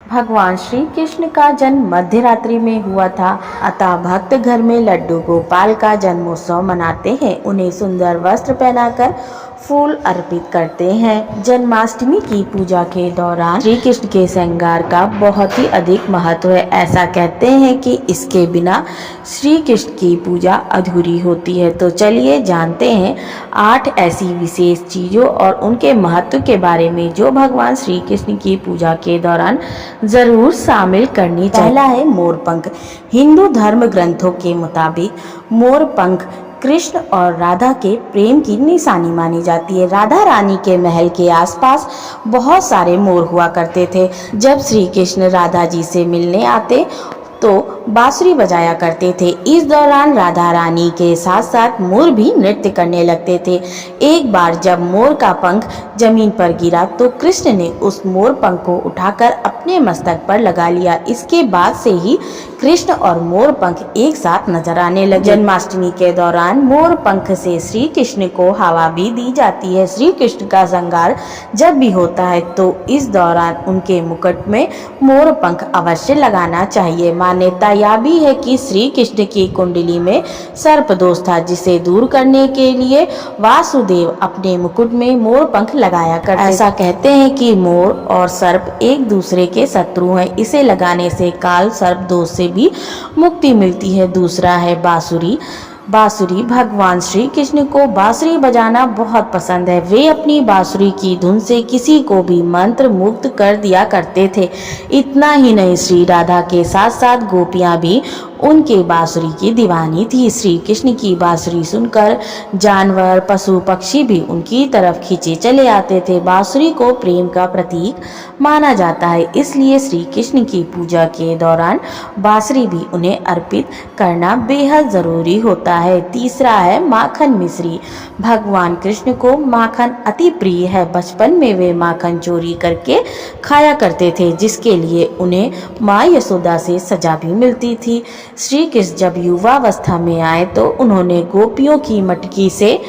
भगवान श्री कृष्ण का जन्म मध्य रात्रि में हुआ था, अतः भक्त घर में लड्डू गोपाल का जन्मोत्सव मनाते हैं। उन्हें सुंदर वस्त्र पहनाकर फूल अर्पित करते हैं। जन्माष्टमी की पूजा के दौरान श्री कृष्ण के श्रृंगार का बहुत ही अधिक महत्व है। ऐसा कहते हैं कि इसके बिना श्री कृष्ण की पूजा अधूरी होती है। तो चलिए जानते हैं 8 ऐसी विशेष चीजों और उनके महत्व के बारे में जो भगवान श्री कृष्ण की पूजा के दौरान जरूर शामिल करनी चाहिए। पहला है मोरपंख। हिंदू धर्म ग्रंथों के मुताबिक मोरपंख कृष्ण और राधा के प्रेम की निशानी मानी जाती है। राधा रानी के महल के आसपास बहुत सारे मोर हुआ करते थे। जब श्री कृष्ण राधा जी से मिलने आते तो बांसुरी बजाया करते थे। इस दौरान राधा रानी के साथ साथ मोर भी नृत्य करने लगते थे। एक बार जब मोर का पंख जमीन पर गिरा तो कृष्ण ने उस मोर पंख को उठाकर अपने मस्तक पर लगा लिया। इसके बाद से ही कृष्ण और मोर पंख एक साथ नजर आने लगे। जन्माष्टमी के दौरान मोर पंख से श्री कृष्ण को हवा भी दी जाती है। श्री कृष्ण का श्रृंगार जब भी होता है तो इस दौरान उनके मुकुट में मोर पंख अवश्य लगाना चाहिए। मान्यता यह भी है कि श्री कृष्ण की कुंडली में सर्प दोष था, जिसे दूर करने के लिए वासुदेव अपने मुकुट में मोर पंख लगाया करते। ऐसा कहते हैं कि मोर और सर्प एक दूसरे के शत्रु हैं। इसे लगाने से काल सर्प दोष से भी मुक्ति मिलती है। दूसरा है बांसुरी। बांसुरी भगवान श्री कृष्ण को बांसुरी बजाना बहुत पसंद है। वे अपनी बांसुरी की धुन से किसी को भी मंत्र मुग्ध कर दिया करते थे। इतना ही नहीं, श्री राधा के साथ साथ गोपियां भी उनके बांसुरी की दीवानी थी। श्री कृष्ण की बांसुरी सुनकर जानवर पशु पक्षी भी उनकी तरफ खींचे चले आते थे। बांसुरी को प्रेम का प्रतीक माना जाता है, इसलिए श्री कृष्ण की पूजा के दौरान बांसुरी भी उन्हें अर्पित करना बेहद जरूरी होता है। तीसरा है माखन मिश्री। भगवान कृष्ण को माखन अति प्रिय है। बचपन में वे माखन चोरी करके खाया करते थे, जिसके लिए उन्हें माँ यशोदा से सजा भी मिलती थी। श्री कृष्ण जब युवावस्था में आए तो उन्होंने गोपियों की मटकी से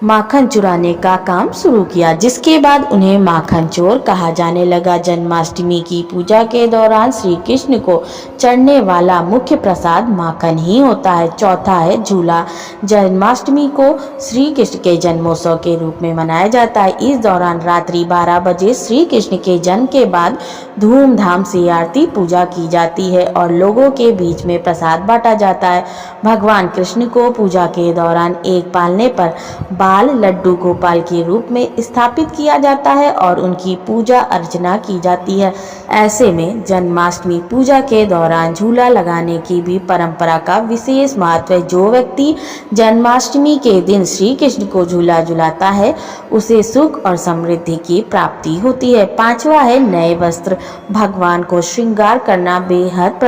माखन चुराने का काम शुरू किया, जिसके बाद उन्हें माखन चोर कहा जाने लगा। जन्माष्टमी की पूजा के दौरान श्री कृष्ण को चढ़ने वाला मुख्य प्रसाद माखन ही होता है। चौथा है झूला। जन्माष्टमी को श्री कृष्ण के जन्मोत्सव के रूप में मनाया जाता है। इस दौरान रात्रि 12 बजे श्री कृष्ण के जन्म के बाद धूमधाम से आरती पूजा की जाती है और लोगों के बीच में प्रसाद बांटा जाता है। भगवान कृष्ण को पूजा के दौरान एक पालने पर बाल लड्डू गोपाल के रूप में स्थापित किया जाता है और उनकी पूजा अर्चना की जाती है। ऐसे में जन्माष्टमी पूजा के दौरान झूला लगाने की भी परंपरा का विशेष महत्व है। जो व्यक्ति जन्माष्टमी के दिन श्री कृष्ण को झूला झुलाता है उसे सुख और समृद्धि की प्राप्ति होती है। पांचवा है नए वस्त्र। भगवान को श्रृंगार करना बेहद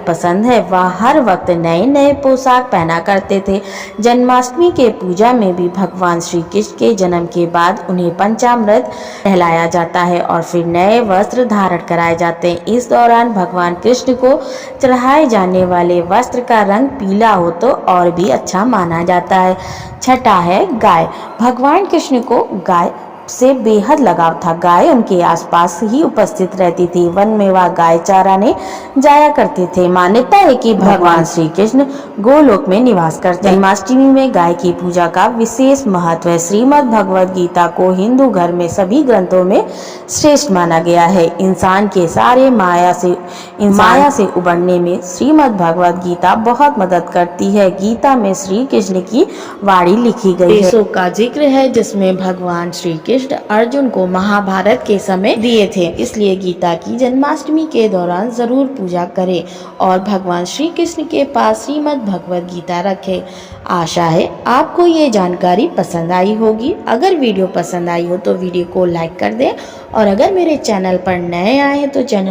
पसंद है। वह हर वक्त नए नए पोशाक पहना करते थे। जन्माष्टमी के पूजा में भी भगवान श्री कृष्ण के जन्म के बाद उन्हें पंचामृत नहलाया जाता है और फिर नए वस्त्र धारण कराए जाते हैं। इस दौरान भगवान कृष्ण को चढ़ाए जाने वाले वस्त्र का रंग पीला हो तो और भी अच्छा माना जाता है। छठा है गाय। भगवान कृष्ण को गाय से बेहद लगाव था। गाय उनके आसपास ही उपस्थित रहती थी। वन में वह गाय चराने जाया करते थे। मान्यता है कि भगवान श्री कृष्ण गोलोक में निवास करते हैं। जन्माष्टमी में गाय की पूजा का विशेष महत्व है। श्रीमद् भगवद गीता को हिंदू धर्म में सभी ग्रंथों में श्रेष्ठ माना गया है। इंसान के सारे माया से उबरने में श्रीमद् भगवद गीता बहुत मदद करती है। गीता में श्री कृष्ण की वाणी लिखी गई है का जिक्र है, जिसमें भगवान श्री कृष्ण अर्जुन को महाभारत के समय दिए थे। इसलिए गीता की जन्माष्टमी के दौरान जरूर पूजा करें और भगवान श्री कृष्ण के पास श्रीमद् भगवद गीता रखें। आशा है आपको ये जानकारी पसंद आई होगी। अगर वीडियो पसंद आई हो तो वीडियो को लाइक कर दें और अगर मेरे चैनल पर नए आए हैं तो चैनल